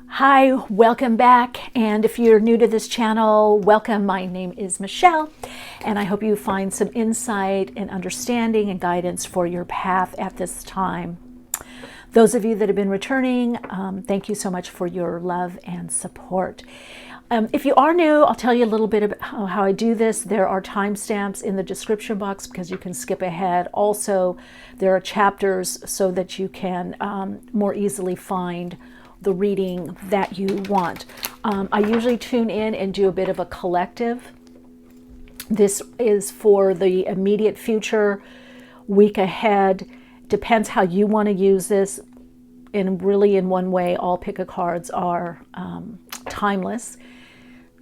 Hi, welcome back. And if you're new to this channel, welcome. My name is Michele, and I hope you find some insight and understanding and guidance for your path at this time. Those of you that have been returning, thank you so much for your love and support. If you are new, I'll tell you a little bit about how I do this. There are timestamps in the description box because you can skip ahead. Also, there are chapters so that you can more easily find the reading that you want. I usually tune in and do a bit of a collective. This is for the immediate future, week ahead. Depends how you want to use this. And really, in one way, all pick-a-cards are timeless.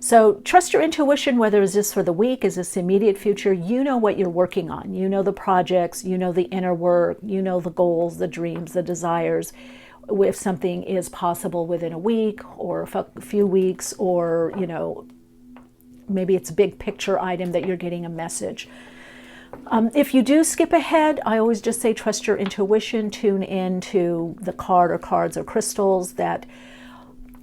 So trust your intuition, whether is this for the week, is this immediate future. You know what you're working on. You know the projects, you know the inner work, you know the goals, the dreams, the desires. If something is possible within a week or a few weeks, or, you know, maybe it's a big picture item that you're getting a message. If you do skip ahead, I always just say trust your intuition, tune in to the card or cards or crystals that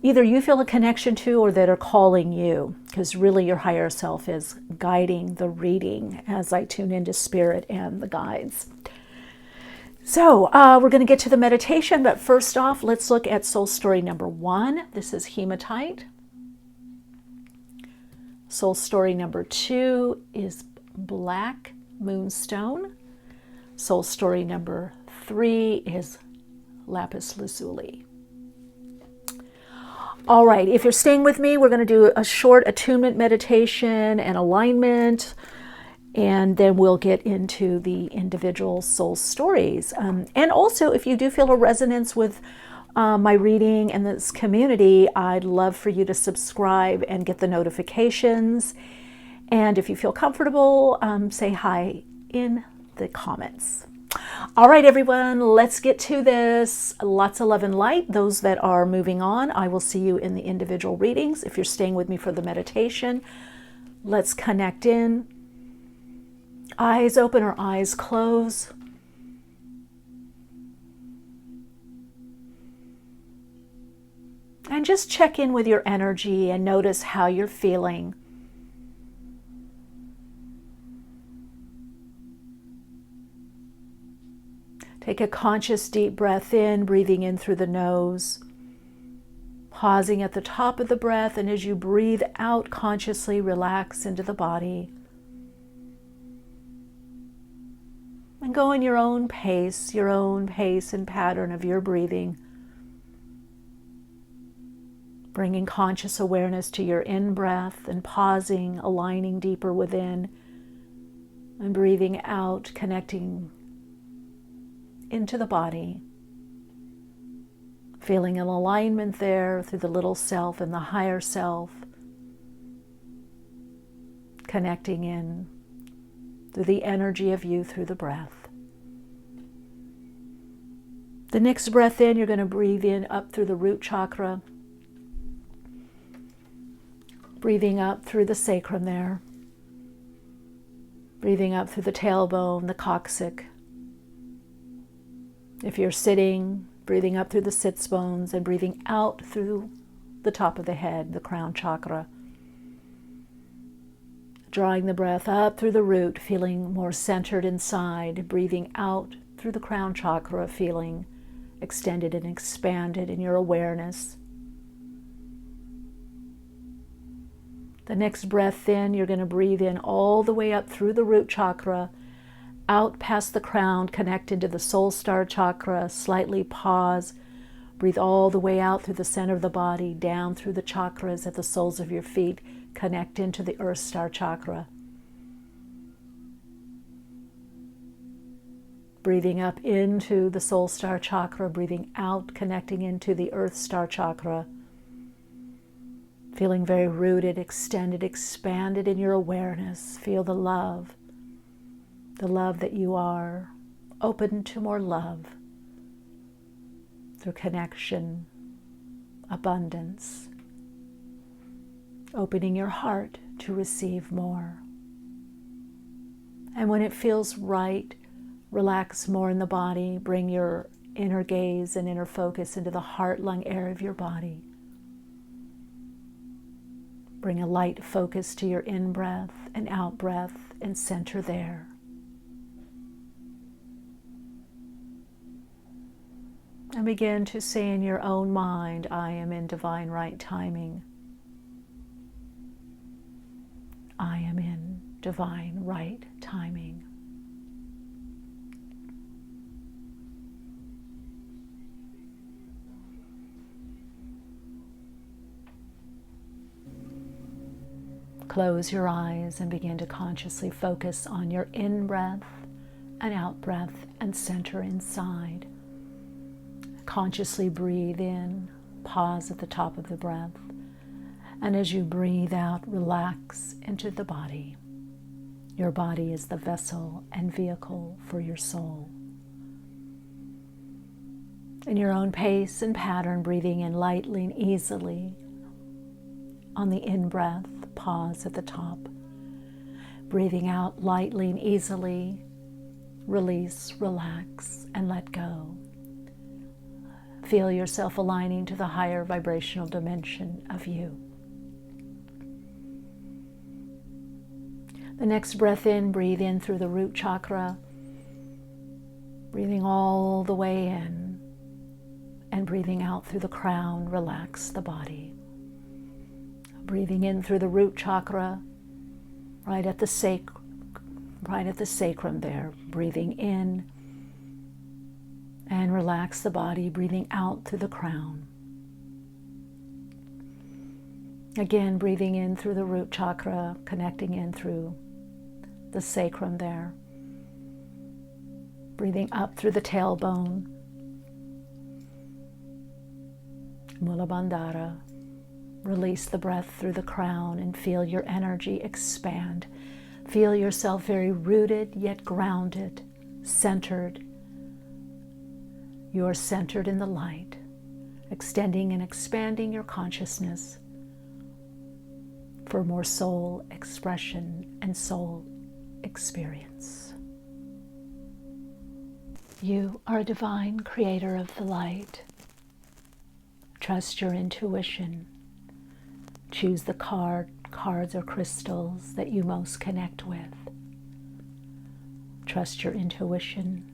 either you feel a connection to or that are calling you, because really your higher self is guiding the reading as I tune into spirit and the guides. So we're going to get to the meditation, but first off, let's look at soul story number 1. This is hematite. Soul story number 2 is black moonstone. Soul story number 3 is lapis lazuli. All right, if you're staying with me, we're going to do a short attunement meditation and alignment, and then we'll get into the individual soul stories. And also, if you do feel a resonance with my reading and this community, I'd love for you to subscribe and get the notifications. And if you feel comfortable, say hi in the comments. All right, everyone, let's get to this. Lots of love and light. Those that are moving on, I will see you in the individual readings. If you're staying with me for the meditation, let's connect in. Eyes open or eyes close. And just check in with your energy and notice how you're feeling. Take a conscious deep breath in, breathing in through the nose, pausing at the top of the breath, and as you breathe out consciously, relax into the body. And go in your own pace and pattern of your breathing, bringing conscious awareness to your in-breath and pausing, aligning deeper within, and breathing out, connecting into the body, feeling an alignment there through the little self and the higher self, connecting in through the energy of you through the breath. The next breath in, you're going to breathe in up through the root chakra, breathing up through the sacrum there, breathing up through the tailbone, the coccyx. If you're sitting, breathing up through the sits bones and breathing out through the top of the head, the crown chakra. Drawing the breath up through the root, feeling more centered inside, breathing out through the crown chakra, feeling extended and expanded in your awareness. The next breath in, you're going to breathe in all the way up through the root chakra, out past the crown, connect into the soul star chakra, slightly pause, breathe all the way out through the center of the body, down through the chakras at the soles of your feet, connect into the earth star chakra. Breathing up into the soul star chakra, breathing out, connecting into the earth star chakra. Feeling very rooted, extended, expanded in your awareness. Feel the love that you are, open to more love through connection, abundance, opening your heart to receive more. And when it feels right, relax more in the body, bring your inner gaze and inner focus into the heart-lung area of your body. Bring a light focus to your in-breath and out-breath and center there. And begin to say in your own mind, I am in divine right timing. I am in divine right timing. Close your eyes and begin to consciously focus on your in-breath and out-breath and center inside. Consciously breathe in, pause at the top of the breath, and as you breathe out, relax into the body. Your body is the vessel and vehicle for your soul. In your own pace and pattern, breathing in lightly and easily. On the in-breath, pause at the top. Breathing out lightly and easily, release, relax, and let go. Feel yourself aligning to the higher vibrational dimension of you. The next breath in, breathe in through the root chakra, breathing all the way in, and breathing out through the crown, relax the body. Breathing in through the root chakra, right at the sacrum there, breathing in, and relax the body, breathing out through the crown. Again, breathing in through the root chakra, connecting in through the sacrum there. Breathing up through the tailbone. Mula Bandhara. Release the breath through the crown and feel your energy expand. Feel yourself very rooted yet grounded, centered. You are centered in the light, extending and expanding your consciousness for more soul expression and soul experience. You are a divine creator of the light. Trust your intuition. Choose the cards or crystals that you most connect with. Trust your intuition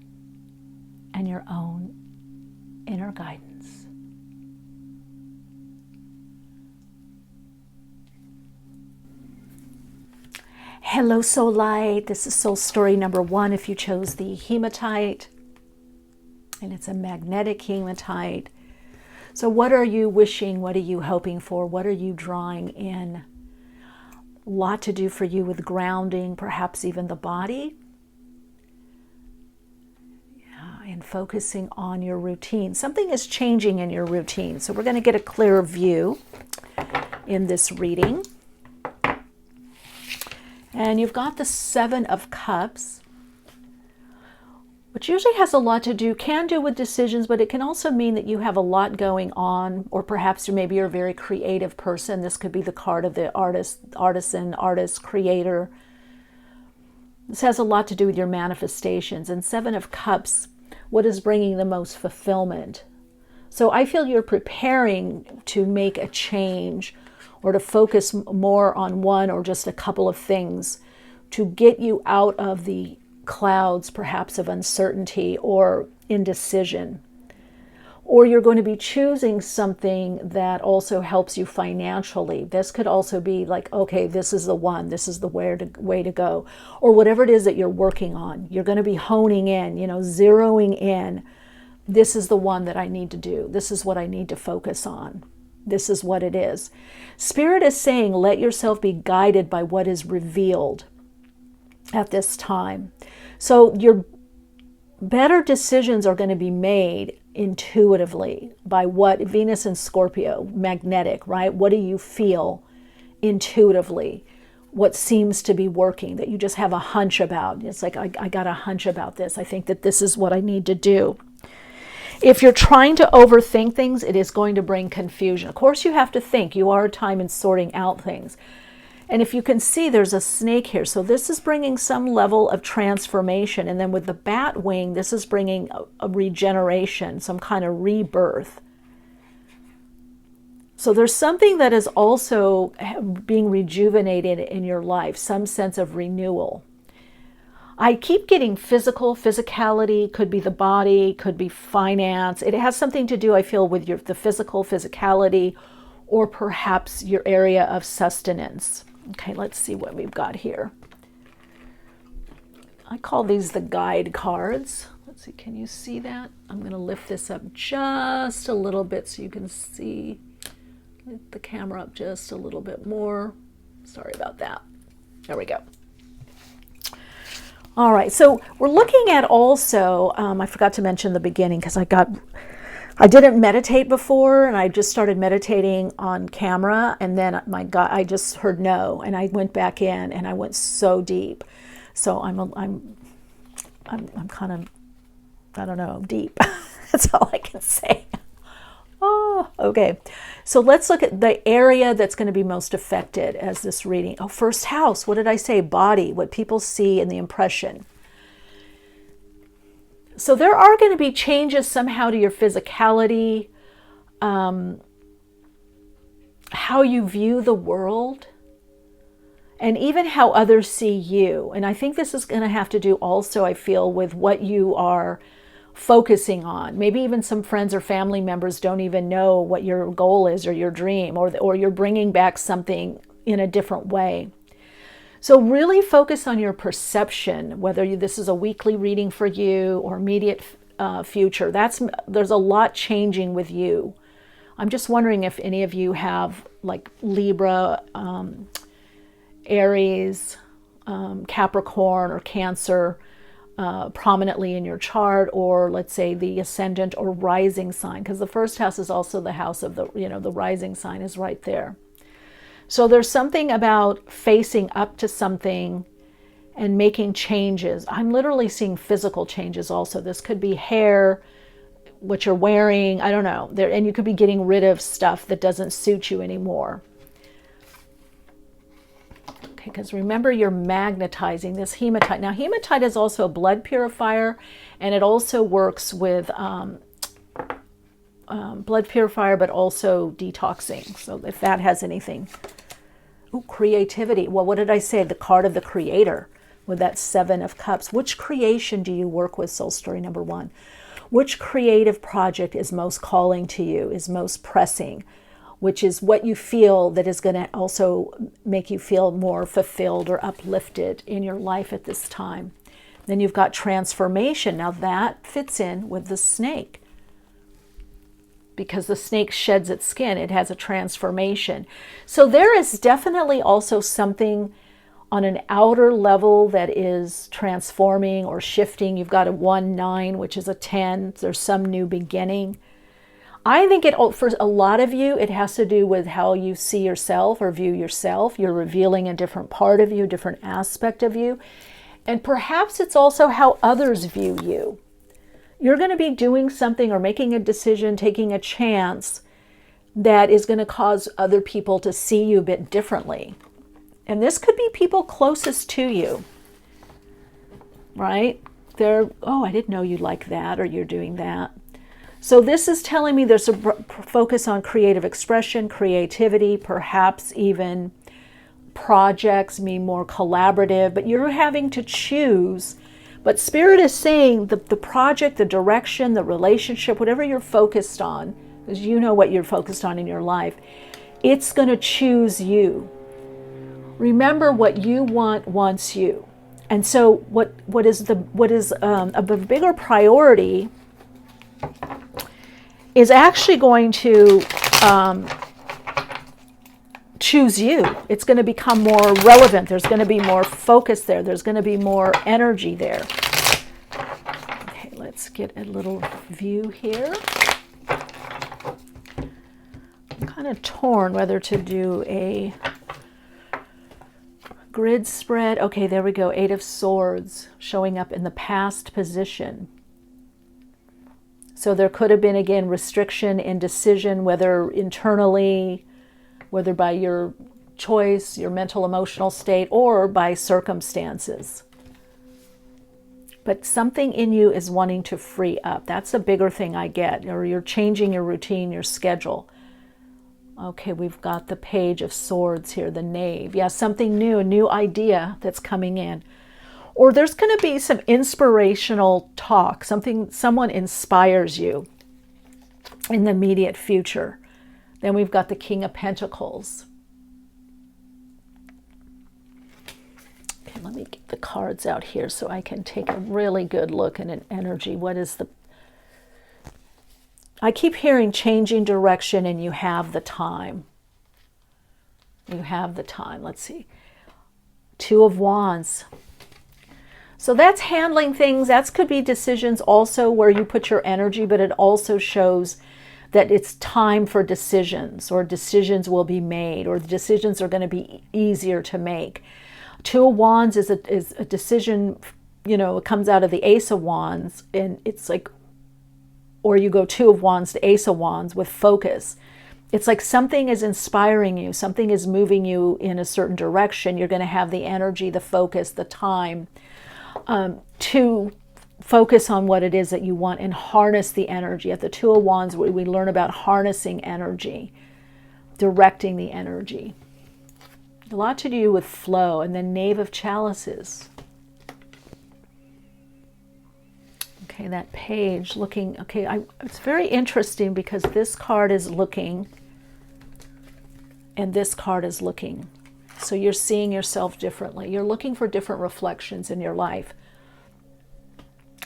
and your own inner guidance. Hello, Soul Light. This is Soul Story number 1 if you chose the hematite. And it's a magnetic hematite. So what are you wishing? What are you hoping for? What are you drawing in? A lot to do for you with grounding, perhaps even the body. And focusing on your routine. Something is changing in your routine. So we're going to get a clearer view in this reading. And you've got the 7 of Cups, which usually has a lot to do, can do with decisions, but it can also mean that you have a lot going on, or perhaps maybe you're a very creative person. This could be the card of the artist, creator. This has a lot to do with your manifestations. And 7 of Cups, what is bringing the most fulfillment? So I feel you're preparing to make a change or to focus more on one or just a couple of things to get you out of the clouds, perhaps of uncertainty or indecision. Or you're going to be choosing something that also helps you financially. This could also be like, okay, this is the one, this is the way to go. Or whatever it is that you're working on. You're going to be honing in, zeroing in. This is the one that I need to do. This is what I need to focus on. This is what it is. Spirit is saying, let yourself be guided by what is revealed at this time. So your better decisions are going to be made intuitively by what Venus and Scorpio, magnetic, right? What do you feel intuitively? What seems to be working that you just have a hunch about? It's like, I got a hunch about this. I think that this is what I need to do. If you're trying to overthink things, it is going to bring confusion. Of course, you have to think. You are a time in sorting out things. And if you can see, there's a snake here. So this is bringing some level of transformation. And then with the bat wing, this is bringing a regeneration, some kind of rebirth. So there's something that is also being rejuvenated in your life, some sense of renewal. I keep getting physicality, could be the body, could be finance. It has something to do, I feel, with the physicality, or perhaps your area of sustenance. Okay, let's see what we've got here. I call these the guide cards. Let's see, can you see that? I'm going to lift this up just a little bit so you can see. Lift the camera up just a little bit more. Sorry about that. There we go. All right, so we're looking at also, I forgot to mention the beginning because I didn't meditate before, and I just started meditating on camera, and then I just heard no, and I went back in, and I went so deep. So I'm kind of, I don't know, deep. That's all I can say. Oh, okay. So let's look at the area that's going to be most affected as this reading. Oh, first house. What did I say? Body, what people see and the impression. So there are going to be changes somehow to your physicality, how you view the world, and even how others see you. And I think this is going to have to do also, I feel, with what you are focusing on. Maybe even some friends or family members don't even know what your goal is or your dream, or you're bringing back something in a different way. So really focus on your perception, whether this is a weekly reading for you or immediate future. There's a lot changing with you. I'm just wondering if any of you have like Libra, Aries, Capricorn, or Cancer prominently in your chart, or let's say the ascendant or rising sign, because the first house is also the house of the rising sign is right there. So there's something about facing up to something and making changes. I'm literally seeing physical changes also. This could be hair, what you're wearing, I don't know. And you could be getting rid of stuff that doesn't suit you anymore. Okay, because remember, you're magnetizing this hematite. Now, hematite is also a blood purifier, and it also works with blood purifier, but also detoxing. So if that has anything. Ooh, creativity. Well, what did I say? The card of the creator with that 7 of cups. Which creation do you work with, soul story number 1? Which creative project is most calling to you, is most pressing? Which is what you feel that is going to also make you feel more fulfilled or uplifted in your life at this time. Then you've got transformation. Now that fits in with the snake. Because the snake sheds its skin, it has a transformation. So there is definitely also something on an outer level that is transforming or shifting. You've got a 1-9, which is a 10. There's some new beginning. I think for a lot of you, it has to do with how you see yourself or view yourself. You're revealing a different part of you, different aspect of you. And perhaps it's also how others view you. You're going to be doing something or making a decision, taking a chance that is going to cause other people to see you a bit differently. And this could be people closest to you, right? I didn't know you like that, or you're doing that. So this is telling me there's a focus on creative expression, creativity, perhaps even projects, being more collaborative, but you're having to choose. But Spirit is saying the project, the direction, the relationship, whatever you're focused on, because you know what you're focused on in your life, it's going to choose you. Remember, what you want wants you. And so what is a bigger priority is actually going to choose you. It's going to become more relevant. There's going to be more focus there. There's going to be more energy there. Okay, let's get a little view here. I'm kind of torn whether to do a grid spread. Okay, there we go. 8 of Swords showing up in the past position. So there could have been, again, restriction, indecision, whether internally, whether by your choice, your mental, emotional state, or by circumstances. But something in you is wanting to free up. That's a bigger thing I get. Or you're changing your routine, your schedule. Okay, we've got the Page of Swords here, the Knave. Yeah, something new, a new idea that's coming in. Or there's going to be some inspirational talk, someone inspires you in the immediate future. Then we've got the King of Pentacles. Okay, let me get the cards out here so I can take a really good look at an energy. What is the... I keep hearing changing direction, and you have the time. You have the time. Let's see. Two of Wands. So that's handling things. That could be decisions also where you put your energy, but it also shows that it's time for decisions, or decisions will be made, or the decisions are going to be easier to make. Two of Wands is a decision, you know, it comes out of the Ace of Wands, and it's like, or you go Two of Wands to Ace of Wands with focus. It's like something is inspiring you, something is moving you in a certain direction. You're going to have the energy, the focus, the time to focus on what it is that you want and harness the energy. At the Two of Wands, we learn about harnessing energy, directing the energy. A lot to do with flow. And then Knave of Chalices. Okay, that page looking, okay, it's very interesting because this card is looking and this card is looking. So you're seeing yourself differently. You're looking for different reflections in your life.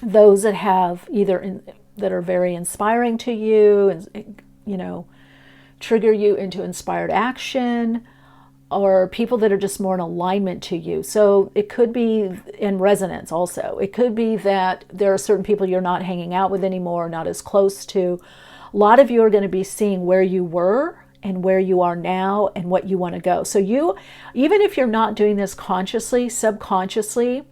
Those that have that are very inspiring to you, and you know, trigger you into inspired action, or people that are just more in alignment to you. So it could be in resonance also. It could be that there are certain people you're not hanging out with anymore, not as close to. A lot of you are going to be seeing where you were and where you are now and what you want to go. So you, even if you're not doing this consciously, subconsciously,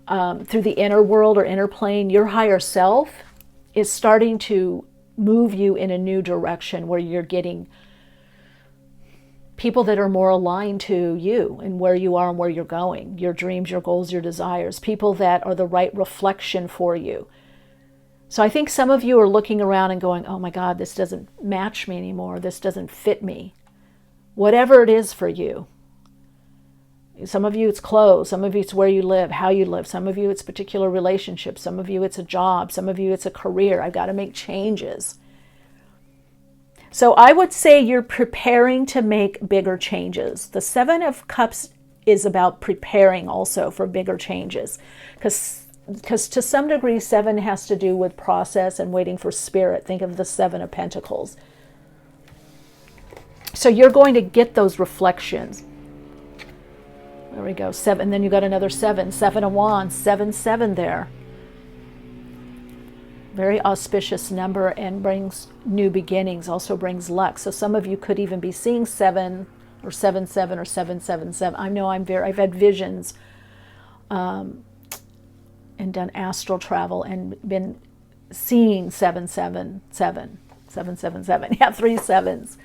through the inner world or inner plane, your higher self is starting to move you in a new direction where you're getting people that are more aligned to you and where you are and where you're going, your dreams, your goals, your desires, people that are the right reflection for you. So I think some of you are looking around and going, oh my God, this doesn't match me anymore. This doesn't fit me. Whatever it is for you. Some of you it's clothes, some of you it's where you live, how you live, some of you it's particular relationships, some of you it's a job, some of you it's a career. I've got to make changes. So I would say you're preparing to make bigger changes. The Seven of Cups is about preparing also for bigger changes, because to some degree, seven has to do with process and waiting for spirit. Think of the Seven of Pentacles. So you're going to get those reflections. There we go. Seven. And then you got another seven. Seven of Wands. 7 there. Very auspicious number and brings new beginnings. Also brings luck. So some of you could even be seeing 7 or 7 or 777. I know I've had visions and done astral travel and been seeing 777. Yeah, 3 sevens.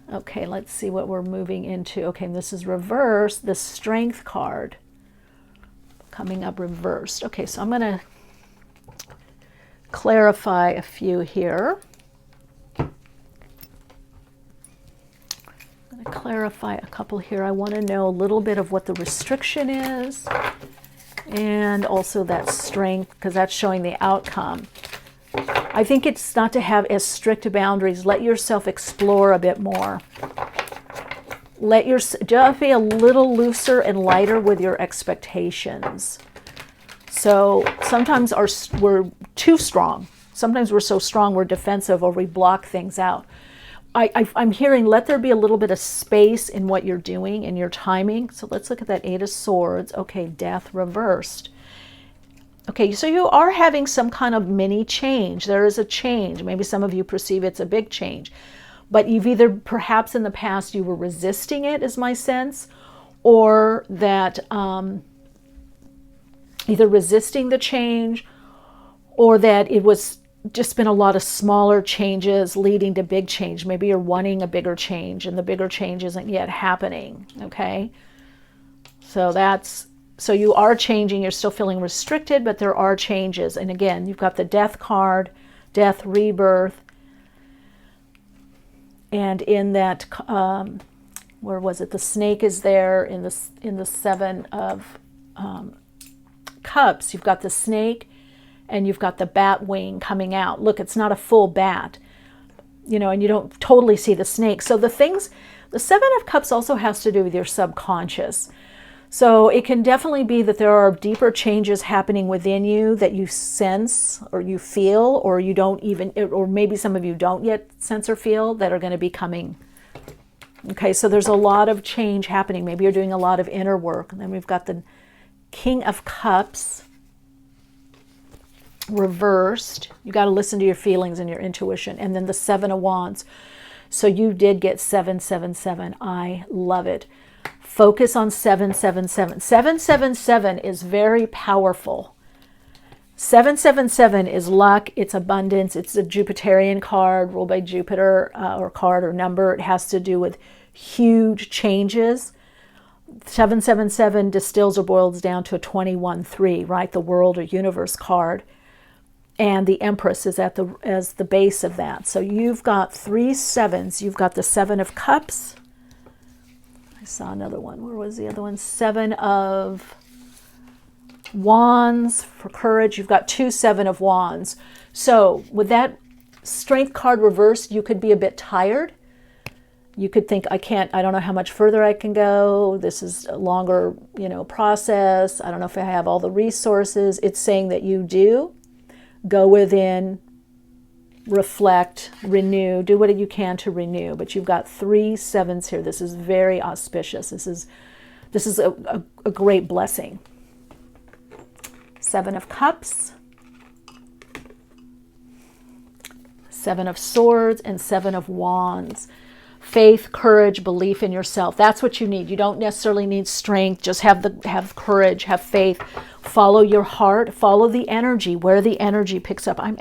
Okay, let's see what we're moving into. Okay, this is reversed, the Strength card coming up reversed. Okay, so I'm going to clarify a few here. I'm going to clarify a couple here. I want to know a little bit of what the restriction is and also that Strength, because that's showing the outcome. I think it's not to have as strict boundaries. Let yourself explore a bit more. Just be a little looser and lighter with your expectations. So sometimes we're too strong. Sometimes we're so strong we're defensive or we block things out. I'm hearing let there be a little bit of space in what you're doing and your timing. So let's look at that Eight of Swords. Okay, Death reversed. Okay, so you are having some kind of mini change. There is a change. Maybe some of you perceive it's a big change. But you've either, perhaps in the past, you were resisting it, is my sense, or that either resisting the change, or that it was just been a lot of smaller changes leading to big change. Maybe you're wanting a bigger change, and the bigger change isn't yet happening, okay? So you are changing, you're still feeling restricted, but there are changes. And again, you've got the Death card, death, rebirth. And in that, where was it? The snake is there in the Seven of Cups. You've got the snake and you've got the bat wing coming out. Look, it's not a full bat, you know, and you don't totally see the snake. So the Seven of Cups also has to do with your subconscious. So it can definitely be that there are deeper changes happening within you that you sense or you feel, or you don't even, or maybe some of you don't yet sense or feel, that are going to be coming. Okay, so there's a lot of change happening. Maybe you're doing a lot of inner work. And then we've got the King of Cups reversed. You got to listen to your feelings and your intuition. And then the Seven of Wands. So you did get 777. I love it. Focus on 777. 777 is very powerful. 777 is luck, it's abundance, it's a Jupiterian card, ruled by Jupiter, or card or number. It has to do with huge changes. 777 distills or boils down to a 21-3, right? The world or universe card. And the Empress is as the base of that. So you've got 3 sevens. You've got the Seven of Cups. I saw another one. Where was the other one? 7 of Wands for courage. You've got 2 7 of Wands. So with that Strength card reversed, you could be a bit tired. You could think, I don't know how much further I can go. This is a longer, process. I don't know if I have all the resources. It's saying that you do. Go within, reflect, renew, do what you can to renew. But you've got 3 sevens here. This is very auspicious. This is a great blessing. 7 of Cups, 7 of Swords, and 7 of Wands. Faith, courage, belief in yourself. That's what you need. You don't necessarily need strength. Just have courage, have faith. Follow your heart. Follow the energy, where the energy picks up. I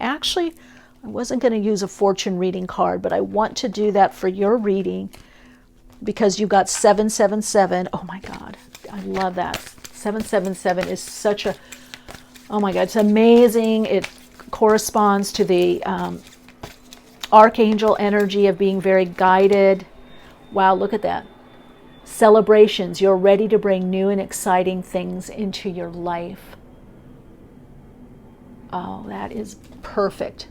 wasn't going to use a fortune reading card, but I want to do that for your reading because you got 777. Oh my God, I love that. 777 is such a, oh my God, it's amazing. It corresponds to the archangel energy of being very guided. Wow, look at that. Celebrations. You're ready to bring new and exciting things into your life. Oh, that is perfect.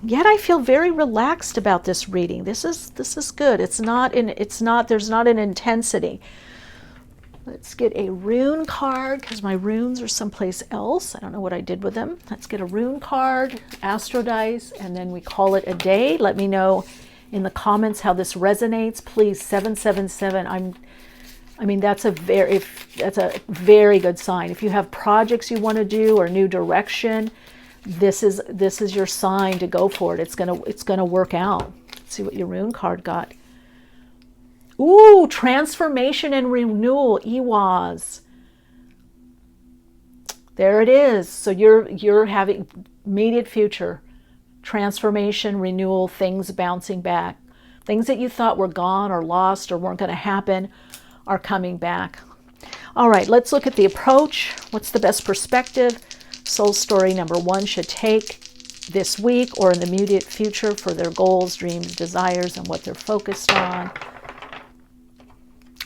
Yet I feel very relaxed about this reading. This is good. There's not an intensity. Let's get a rune card because my runes are someplace else. I don't know what I did with them. Let's get a rune card, astro dice, and then we call it a day. Let me know in the comments how this resonates. Please, 777. That's a very good sign. If you have projects you want to do or new direction, this is your sign to go for it. It's gonna work out. Let's see what your rune card got. Ooh, transformation and renewal, Iwas. There it is. So you're having immediate future, transformation, renewal, things bouncing back. Things that you thought were gone or lost or weren't going to happen are coming back. All right, let's look at the approach. What's the best perspective soul story number 1 should take this week or in the immediate future for their goals, dreams, desires, and what they're focused on?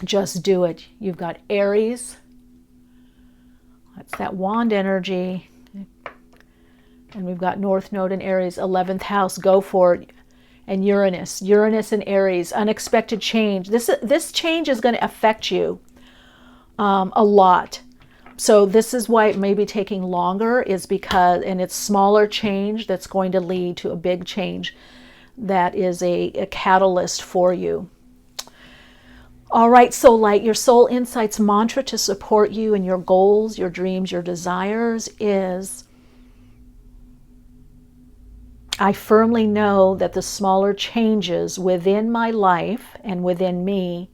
Just do it. You've got Aries. That's that wand energy. And we've got North Node in Aries, 11th house. Go for it. And Uranus and Aries, unexpected change. This change is going to affect you a lot. So this is why it may be taking longer, is because, and it's smaller change that's going to lead to a big change that is a catalyst for you. All right, so light, your soul insights mantra to support you and your goals, your dreams, your desires is, I firmly know that the smaller changes within my life and within me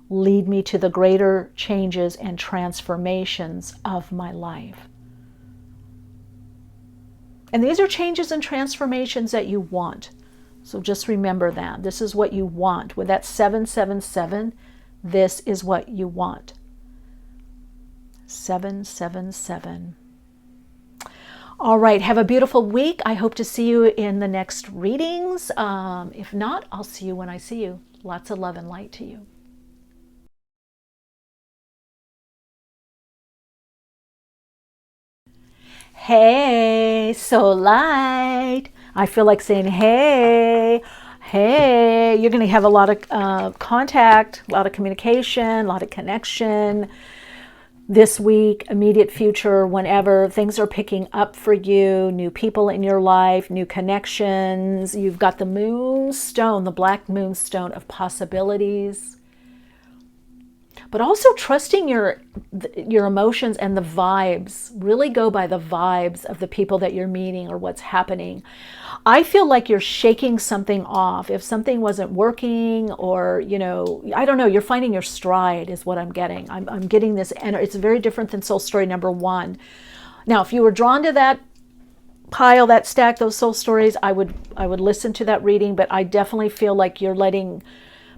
lead me to the greater changes and transformations of my life. And these are changes and transformations that you want. So just remember that. This is what you want. With that 777, this is what you want. 777. All right, have a beautiful week. I hope to see you in the next readings. If not, I'll see you when I see you. Lots of love and light to you. Hey, so light. I feel like saying, hey, hey. You're going to have a lot of contact, a lot of communication, a lot of connection this week, immediate future, whenever. Things are picking up for you, new people in your life, new connections. You've got the moonstone, the black moonstone of possibilities. But also trusting your emotions and the vibes. Really go by the vibes of the people that you're meeting or what's happening. I feel like you're shaking something off. If something wasn't working, or, I don't know, you're finding your stride is what I'm getting. I'm getting this, and it's very different than soul story number 1. Now, if you were drawn to that pile, that stack, those soul stories, I would listen to that reading, but I definitely feel like you're letting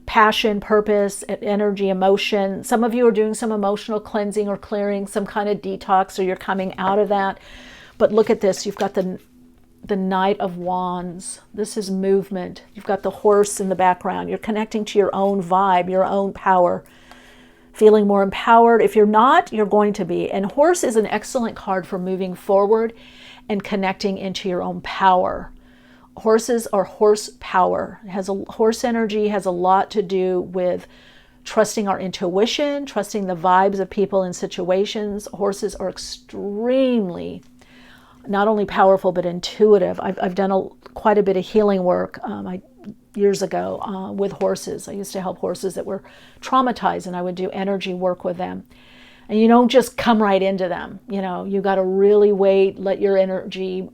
passion, purpose, energy, emotion. Some of you are doing some emotional cleansing or clearing, some kind of detox, or you're coming out of that. But look at this. You've got the Knight of Wands. This is movement. You've got the horse in the background. You're connecting to your own vibe, your own power, feeling more empowered. If you're not, you're going to be. And horse is an excellent card for moving forward and connecting into your own power. Horses are horsepower. Horse energy has a lot to do with trusting our intuition, trusting the vibes of people and situations. Horses are extremely not only powerful but intuitive. I've done quite a bit of healing work years ago with horses. I used to help horses that were traumatized, and I would do energy work with them. And you don't just come right into them. You got to really wait, let your energy,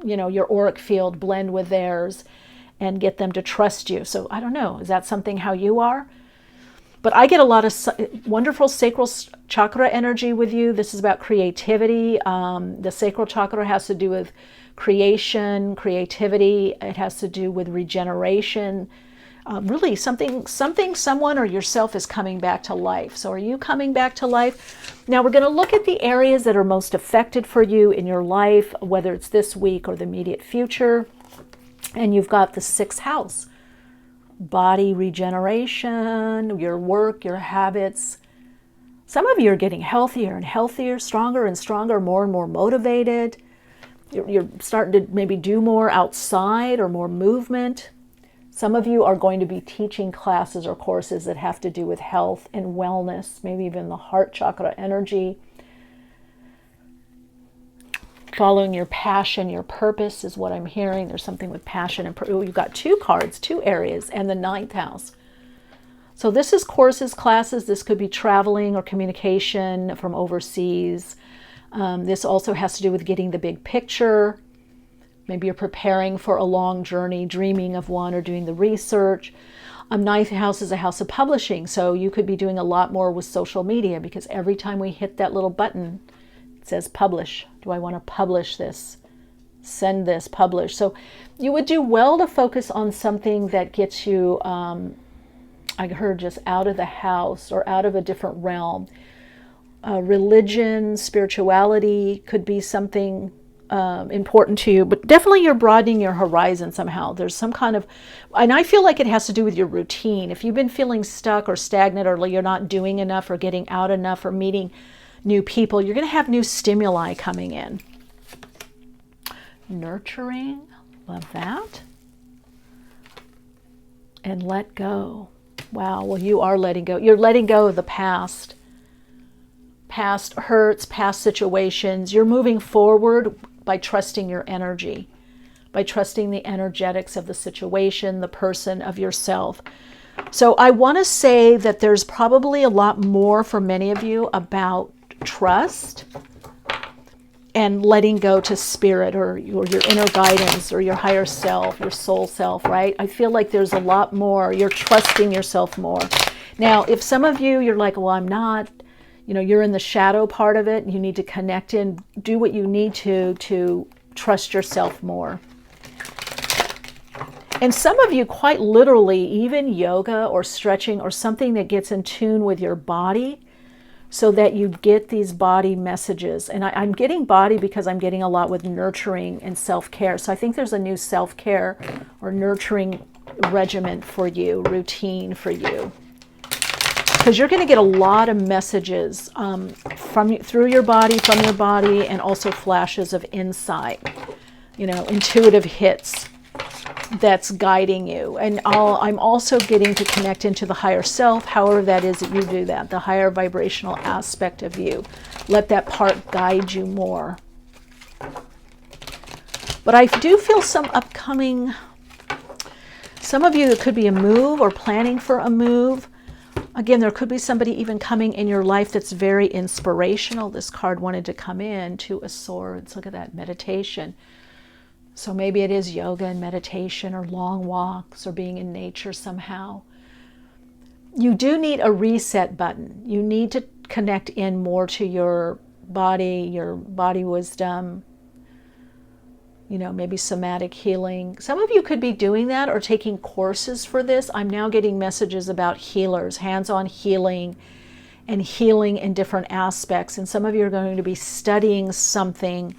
your auric field blend with theirs and get them to trust you. So I don't know, is that something how you are? But I get a lot of wonderful sacral chakra energy with you. This is about creativity. The sacral chakra has to do with creation, creativity. It has to do with regeneration. Really something, someone or yourself is coming back to life. So are you coming back to life? Now we're going to look at the areas that are most affected for you in your life, whether it's this week or the immediate future. And you've got the 6th house. Body regeneration, your work, your habits. Some of you are getting healthier and healthier, stronger and stronger, more and more motivated. You're starting to maybe do more outside or more movement. Some of you are going to be teaching classes or courses that have to do with health and wellness, maybe even the heart chakra energy. Following your passion, your purpose is what I'm hearing. There's something with passion and you've got 2 cards, 2 areas, and the 9th house. So this is courses, classes. This could be traveling or communication from overseas. This also has to do with getting the big picture. Maybe you're preparing for a long journey, dreaming of one, or doing the research. 9th house is a house of publishing, so you could be doing a lot more with social media, because every time we hit that little button, it says publish. Do I want to publish this? Send this, publish. So you would do well to focus on something that gets you, I heard, just out of the house or out of a different realm. Religion, spirituality could be something important to you, but definitely you're broadening your horizon somehow. There's some kind of, and I feel like it has to do with your routine. If you've been feeling stuck or stagnant, or you're not doing enough or getting out enough or meeting new people, you're going to have new stimuli coming in. Nurturing, love that. And let go. Wow, well, you are letting go. You're letting go of the past. Past hurts, past situations. You're moving forward by trusting your energy, by trusting the energetics of the situation, the person, of yourself. So I want to say that there's probably a lot more for many of you about trust and letting go to spirit, or your inner guidance, or your higher self, your soul self, right? I feel like there's a lot more. You're trusting yourself more. Now, if some of you, you're like, well, I'm not, you're in the shadow part of it. You need to connect in, do what you need to trust yourself more. And some of you, quite literally, even yoga or stretching or something that gets in tune with your body, so that you get these body messages. And I'm getting body because I'm getting a lot with nurturing and self-care. So I think there's a new self-care or nurturing regimen for you, routine for you. Because you're going to get a lot of messages through your body, from your body, and also flashes of insight, intuitive hits that's guiding you. And I'm also getting to connect into the higher self, however that is that you do that, the higher vibrational aspect of you. Let that part guide you more. But I do feel some upcoming, some of you, it could be a move or planning for a move. Again, there could be somebody even coming in your life that's very inspirational. This card wanted to come in, Two of Swords. Look at that, meditation. So maybe it is yoga and meditation or long walks or being in nature somehow. You do need a reset button. You need to connect in more to your body wisdom, maybe somatic healing. Some of you could be doing that or taking courses for this. I'm now getting messages about healers, hands-on healing and healing in different aspects. And some of you are going to be studying something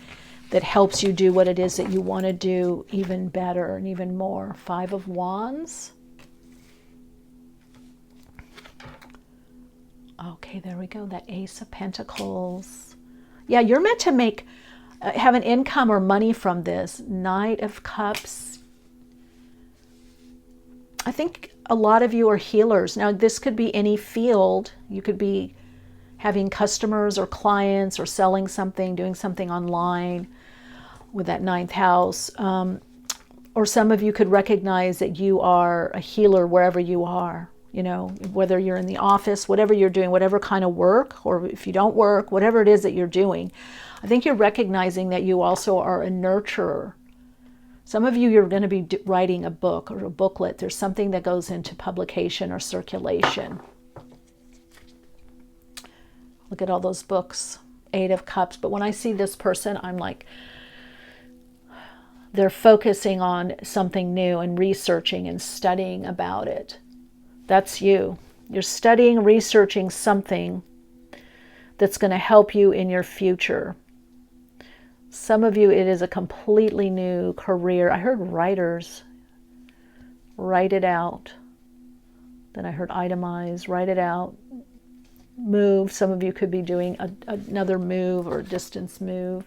that helps you do what it is that you want to do even better and even more. Five of Wands. Okay, there we go. That Ace of Pentacles. Yeah, you're meant to have an income or money from this. Knight of Cups. I think a lot of you are healers. Now, this could be any field. You could be having customers or clients or selling something, doing something online with that 9th house. Or some of you could recognize that you are a healer wherever you are, whether you're in the office, whatever you're doing, whatever kind of work, or if you don't work, whatever it is that you're doing. I think you're recognizing that you also are a nurturer. Some of you, you're going to be writing a book or a booklet. There's something that goes into publication or circulation. Look at all those books, 8 of Cups. But when I see this person, I'm like, they're focusing on something new and researching and studying about it. That's you. You're studying, researching something that's going to help you in your future. Some of you, it is a completely new career. I heard writers. Write it out. Then I heard itemize, write it out. Move. Some of you could be doing another move or a distance move.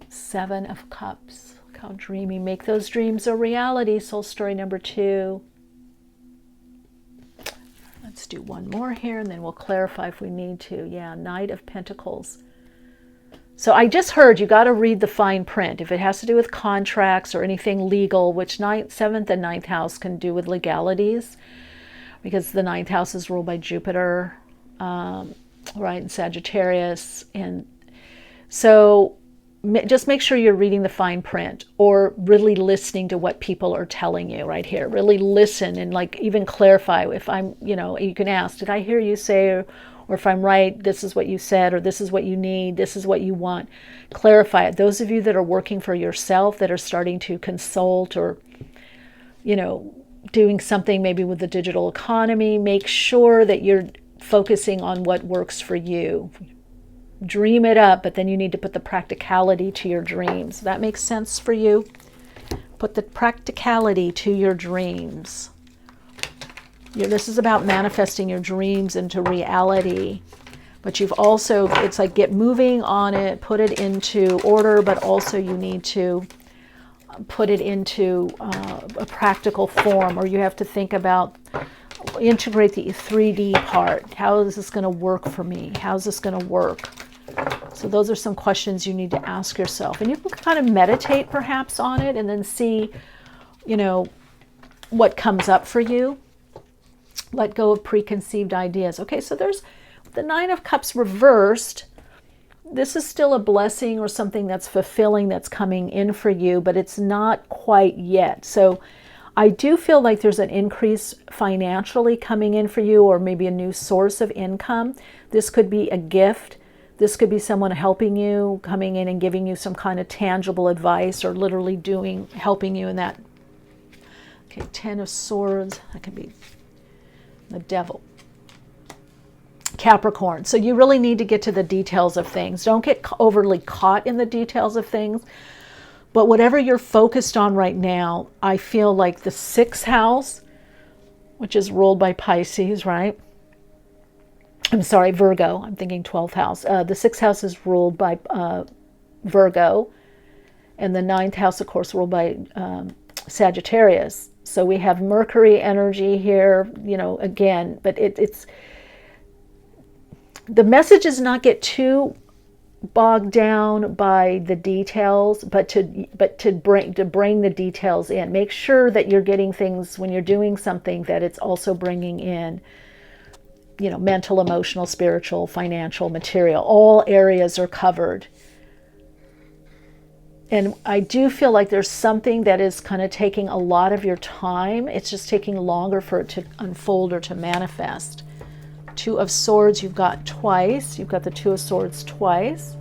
7 of Cups. Look how dreamy. Make those dreams a reality. Soul story number 2. Let's do one more here and then we'll clarify if we need to. Yeah, Knight of Pentacles. So I just heard you got to read the fine print. If it has to do with contracts or anything legal, which 7th and 9th house can do with legalities, because the 9th house is ruled by Jupiter, right, in Sagittarius. And so just make sure you're reading the fine print or really listening to what people are telling you right here. Really listen and even clarify. If I'm, you can ask, did I hear you say, or if I'm right, this is what you said, or this is what you need, this is what you want. Clarify it. Those of you that are working for yourself, that are starting to consult or, doing something maybe with the digital economy, make sure that you're focusing on what works for you. Dream it up, but then you need to put the practicality to your dreams. That makes sense for you? Put the practicality to your dreams. This is about manifesting your dreams into reality. But you've also, it's like get moving on it, put it into order, but also you need to put it into a practical form, or you have to think about, integrate the 3D part. How is this going to work for me? How's this going to work? So those are some questions you need to ask yourself. And you can kind of meditate perhaps on it and then see, what comes up for you. Let go of preconceived ideas. Okay, so there's the 9 of Cups reversed. This is still a blessing or something that's fulfilling that's coming in for you, but it's not quite yet. So I do feel like there's an increase financially coming in for you, or maybe a new source of income. This could be a gift. This could be someone helping you, coming in and giving you some kind of tangible advice, or literally helping you in that. Okay, 10 of Swords. That could be the Devil. Capricorn. So you really need to get to the details of things. Don't get overly caught in the details of things. But whatever you're focused on right now, I feel like the 6th house, which is ruled by Pisces, right? I'm sorry, Virgo. I'm thinking 12th house. The 6th house is ruled by Virgo. And the 9th house, of course, ruled by Sagittarius. So we have Mercury energy here, you know, again. But it's... The message is not get too bogged down by the details, but to bring the details in. Make sure that you're getting things when you're doing something, that it's also bringing in, you know, mental, emotional, spiritual, financial, material. All areas are covered. And I do feel like there's something that is kind of taking a lot of your time. It's just taking longer for it to unfold or to manifest. 2 of Swords you've got twice. You've got the 2 of Swords twice.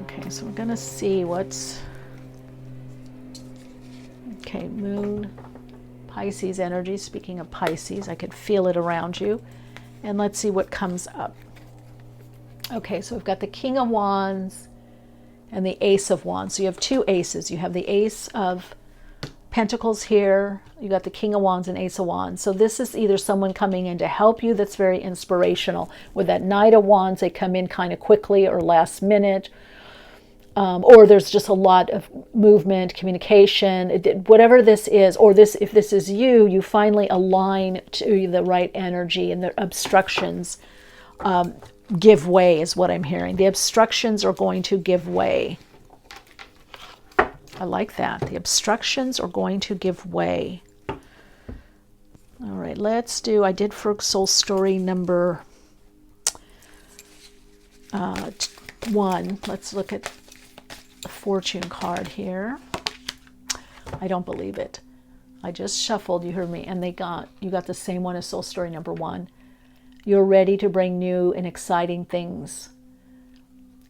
Okay, so we're going to see what's... Okay, Moon, Pisces energy. Speaking of Pisces, I could feel it around you. And let's see what comes up. Okay, so we've got the King of Wands and the Ace of Wands. So you have 2 aces. You have the Ace of Pentacles here, you got the King of Wands and Ace of Wands. So this is either someone coming in to help you that's very inspirational. With that Knight of Wands, they come in kind of quickly or last minute. Or there's just a lot of movement, communication, whatever this is. Or this, if this is you, you finally align to the right energy, and the obstructions give way is what I'm hearing. The obstructions are going to give way. I like that. The obstructions are going to give way. All right, let's do, I did for soul story number 1. Let's look at the fortune card here. I don't believe it. I just shuffled, you heard me, and you got the same one as soul story number 1. You're ready to bring new and exciting things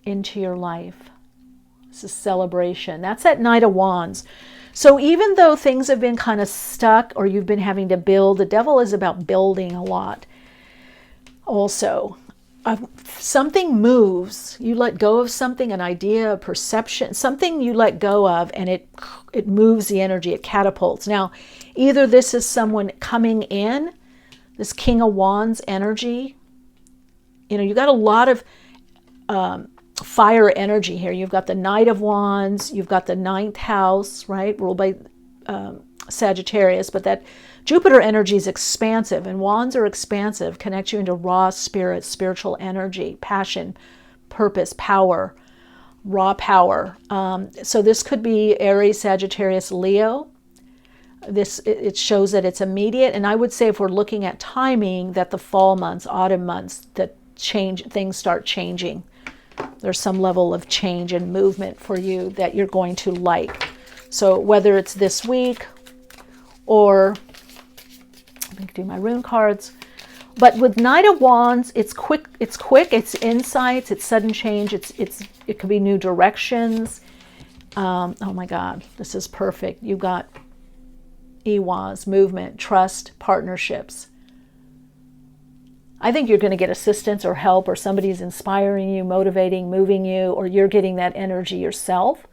into your life. It's a celebration. That's that Knight of Wands. So even though things have been kind of stuck, or you've been having to build, the devil is about building a lot. Also, something moves. You let go of something, an idea, a perception, something you let go of, and it moves the energy, it catapults. Now, either this is someone coming in, this King of Wands energy. You know, you got a lot of fire energy here. You've got the Knight of Wands, you've got the 9th house, right, ruled by Sagittarius, but that Jupiter energy is expansive, and wands are expansive, connect you into raw spirit, spiritual energy, passion, purpose, power, raw power. So this could be Aries, Sagittarius, Leo. It shows that it's immediate, and I would say if we're looking at timing, that the fall months, autumn months, that things start changing. There's some level of change and movement for you that you're going to like. So whether it's this week, or let me do my rune cards. But with Knight of Wands, it's quick, it's insights, it's sudden change, it could be new directions. Oh my God, this is perfect. You've got Iwas, movement, trust, partnerships. I think you're going to get assistance or help, or somebody's inspiring you, motivating, moving you, or you're getting that energy yourself.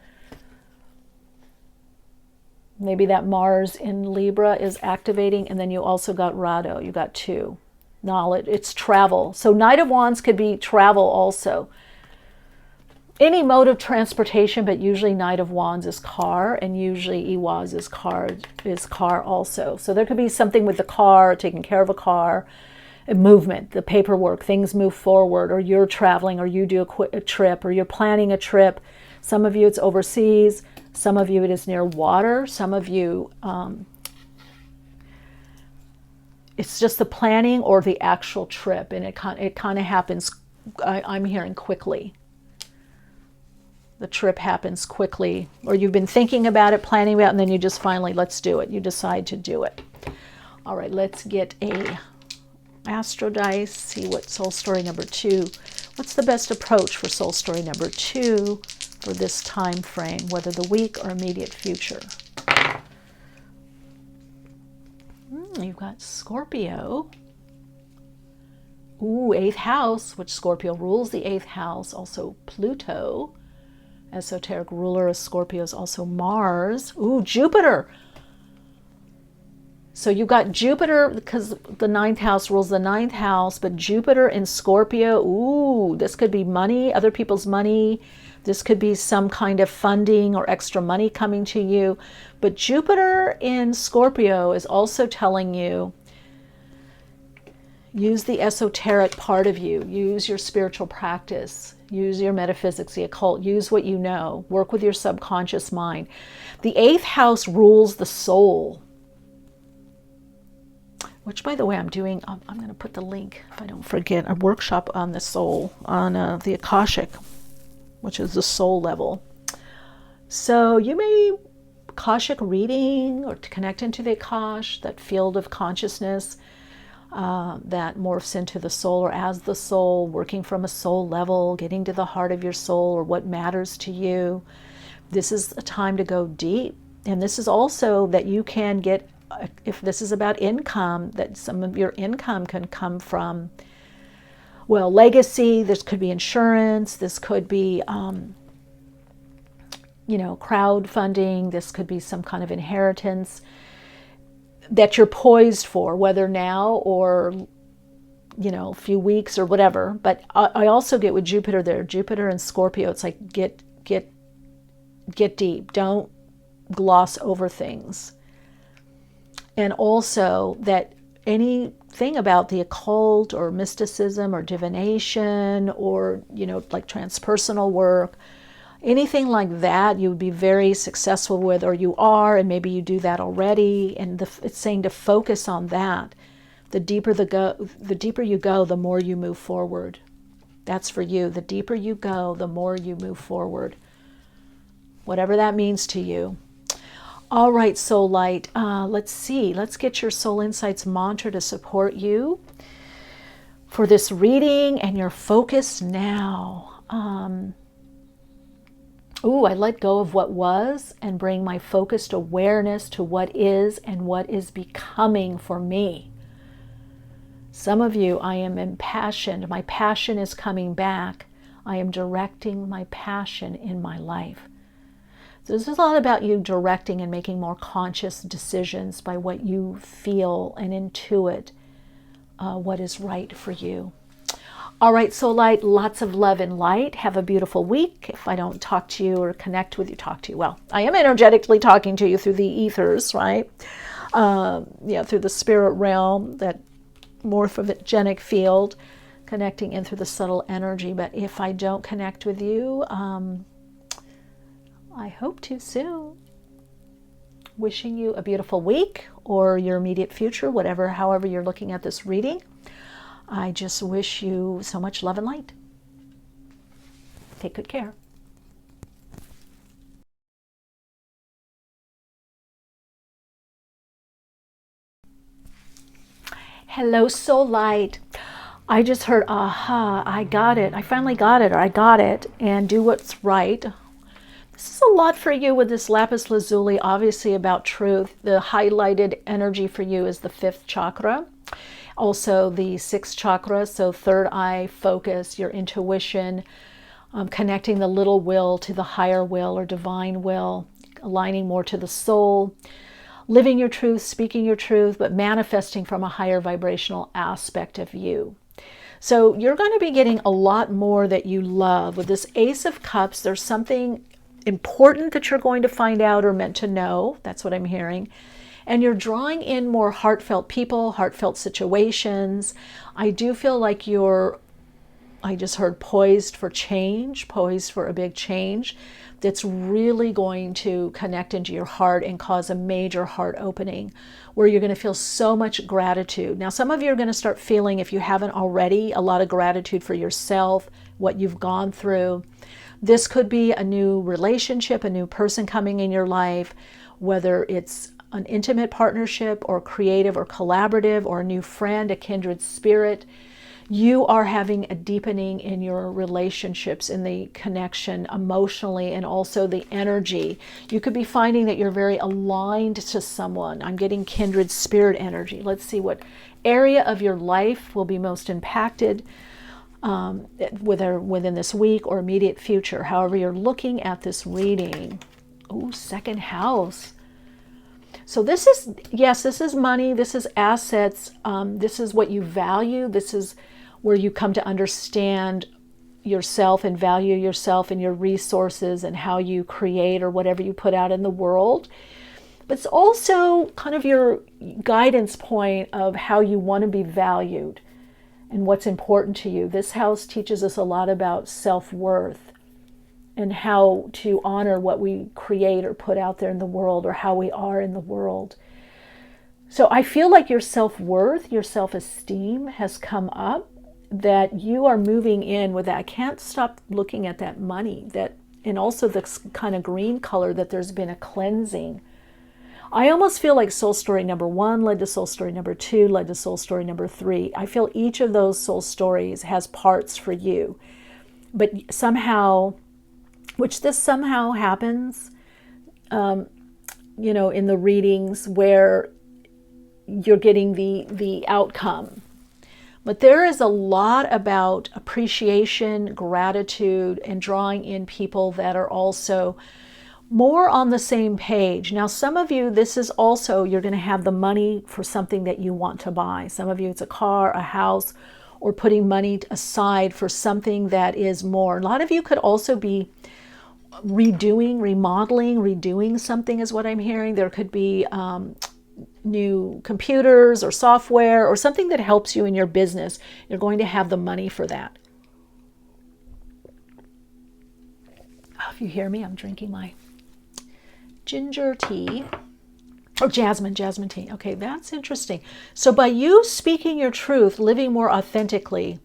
Maybe that Mars in Libra is activating, and then you also got Rado. You got 2. Knowledge, it's travel. So Knight of Wands could be travel also. Any mode of transportation, but usually Knight of Wands is car, and usually Iwas is car also. So there could be something with the car, taking care of a car, movement, the paperwork, things move forward, or you're traveling, or you do a trip, or you're planning a trip. Some of you it's overseas, some of you it is near water, some of you it's just the planning or the actual trip, and it kind of happens, I'm hearing, quickly. The trip happens quickly, or you've been thinking about it, planning about it, and then you just finally, let's do it. You decide to do it. All right, let's get a Astro Dice, see what soul story number 2. What's the best approach for soul story number 2 for this time frame, whether the week or immediate future? You've got Scorpio. Ooh, 8th house, which Scorpio rules the 8th house. Also Pluto, esoteric ruler of Scorpio, is also Mars. Ooh, Jupiter. So you've got Jupiter, because the 9th house rules the 9th house, but Jupiter in Scorpio. Ooh, this could be money, other people's money. This could be some kind of funding or extra money coming to you. But Jupiter in Scorpio is also telling you, use the esoteric part of you, use your spiritual practice, use your metaphysics, the occult, use what you know, work with your subconscious mind. The 8th house rules the soul, which, by the way, I'm going to put the link, if I don't forget, a workshop on the soul, on the Akashic, which is the soul level. So you may Akashic reading, or to connect into the Akash, that field of consciousness that morphs into the soul, or as the soul, working from a soul level, getting to the heart of your soul, or what matters to you. This is a time to go deep. And this is also that you can get, if this is about income, that some of your income can come from, well, legacy. This could be insurance. This could be, crowdfunding. This could be some kind of inheritance that you're poised for, whether now or, a few weeks or whatever. But I also get with Jupiter there, Jupiter and Scorpio, it's like get deep. Don't gloss over things. And also that anything about the occult or mysticism or divination or, like transpersonal work, anything like that, you would be very successful with, or you are, and maybe you do that already. And it's saying to focus on that. The deeper you go, the more you move forward. That's for you. The deeper you go, the more you move forward. Whatever that means to you. All right, Soul Light, let's see. Let's get your Soul Insights mantra to support you for this reading and your focus now. I let go of what was and bring my focused awareness to what is and what is becoming for me. Some of you, I am impassioned. My passion is coming back. I am directing my passion in my life. So this is a lot about you directing and making more conscious decisions by what you feel and intuit what is right for you. All right, Soul Light, lots of love and light. Have a beautiful week. If I don't talk to you or connect with you, well, I am energetically talking to you through the ethers, right? Through the spirit realm, that morphogenic field, connecting in through the subtle energy. But if I don't connect with you, I hope to soon. Wishing you a beautiful week or your immediate future, however you're looking at this reading. I just wish you so much love and light. Take good care. Hello, Soul Light. I just heard, aha, I got it. I finally got it, or I got it, and do what's right. This is a lot for you with this lapis lazuli, obviously about truth. The highlighted energy for you is the 5th chakra. Also the 6th chakra, so third eye focus, your intuition, connecting the little will to the higher will or divine will, aligning more to the soul, living your truth, speaking your truth, but manifesting from a higher vibrational aspect of you. So you're going to be getting a lot more that you love. With this Ace of Cups, there's something important that you're going to find out or meant to know. That's what I'm hearing. And you're drawing in more heartfelt people, heartfelt situations. I do feel like I just heard poised for change, poised for a big change that's really going to connect into your heart and cause a major heart opening where you're going to feel so much gratitude. Now, some of you are going to start feeling, if you haven't already, a lot of gratitude for yourself, what you've gone through. This could be a new relationship, a new person coming in your life, whether it's an intimate partnership or creative or collaborative or a new friend, a kindred spirit. You are having a deepening in your relationships, in the connection emotionally, and also the energy. You could be finding that you're very aligned to someone. I'm getting kindred spirit energy. Let's see what area of your life will be most impacted whether within this week or immediate future. However you're looking at this reading. Ooh, second house. So this is, yes, this is money, this is assets, this is what you value, this is where you come to understand yourself and value yourself and your resources and how you create or whatever you put out in the world. But it's also kind of your guidance point of how you want to be valued and what's important to you. This house teaches us a lot about self-worth and how to honor what we create or put out there in the world, or how we are in the world. So I feel like your self-worth, your self-esteem has come up, that you are moving in with that. I can't stop looking at that money, that, and also this kind of green color, that there's been a cleansing. I almost feel like soul story number 1 led to soul story number 2, led to soul story number 3. I feel each of those soul stories has parts for you. But somehow, which this somehow happens, in the readings where you're getting the outcome. But there is a lot about appreciation, gratitude, and drawing in people that are also more on the same page. Now, some of you, this is also, you're going to have the money for something that you want to buy. Some of you, it's a car, a house, or putting money aside for something that is more. A lot of you could also be redoing something is what I'm hearing. There could be new computers or software or something that helps you in your business. You're going to have the money for that. Oh, if you hear me, I'm drinking my ginger tea. Or jasmine tea. Okay, that's interesting. So by you speaking your truth, living more authentically,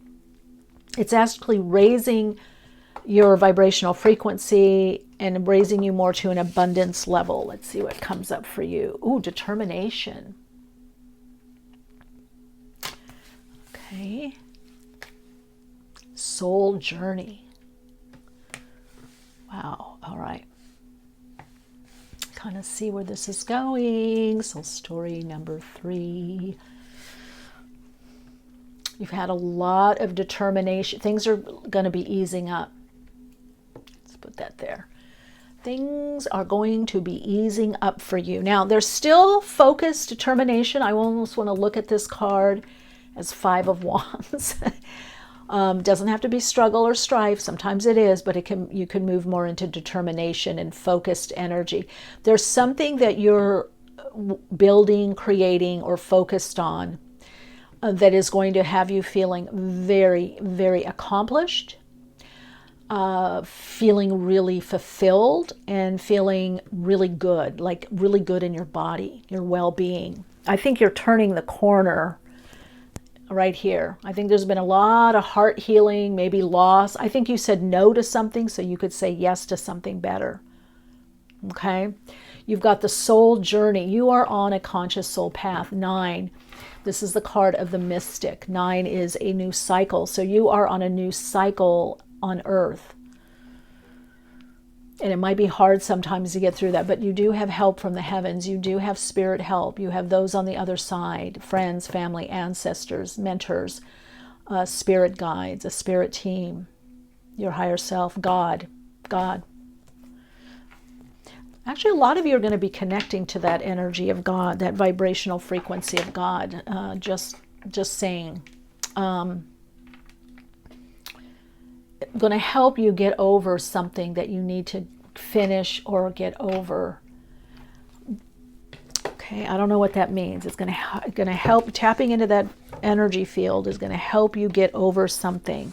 it's actually raising your vibrational frequency and raising you more to an abundance level. Let's see what comes up for you. Ooh, determination. Okay. Soul journey. Wow. All right. Kind of see where this is going. Soul story number 3. You've had a lot of determination. Things are going to be easing up. Let's put that there. Things are going to be easing up for you. Now, there's still focused determination. I almost want to look at this card as 5 of Wands. Doesn't have to be struggle or strife. Sometimes it is, but you can move more into determination and focused energy. There's something that you're building, creating, or focused on that is going to have you feeling very, very accomplished, feeling really fulfilled, and feeling really good, like really good in your body, your well-being. I think you're turning the corner right here. I think there's been a lot of heart healing, maybe loss. I think you said no to something so you could say yes to something better. Okay? You've got the soul journey. You are on a conscious soul path. 9. This is the card of the mystic. 9 is a new cycle. So you are on a new cycle on earth. And it might be hard sometimes to get through that, but you do have help from the heavens. You do have spirit help. You have those on the other side, friends, family, ancestors, mentors, spirit guides, a spirit team, your higher self, God. Actually, a lot of you are going to be connecting to that energy of God, that vibrational frequency of God. Just saying. Going to help you get over something that you need to finish or get over. Okay, I don't know what that means. It's going to help. Tapping into that energy field is going to help you get over something.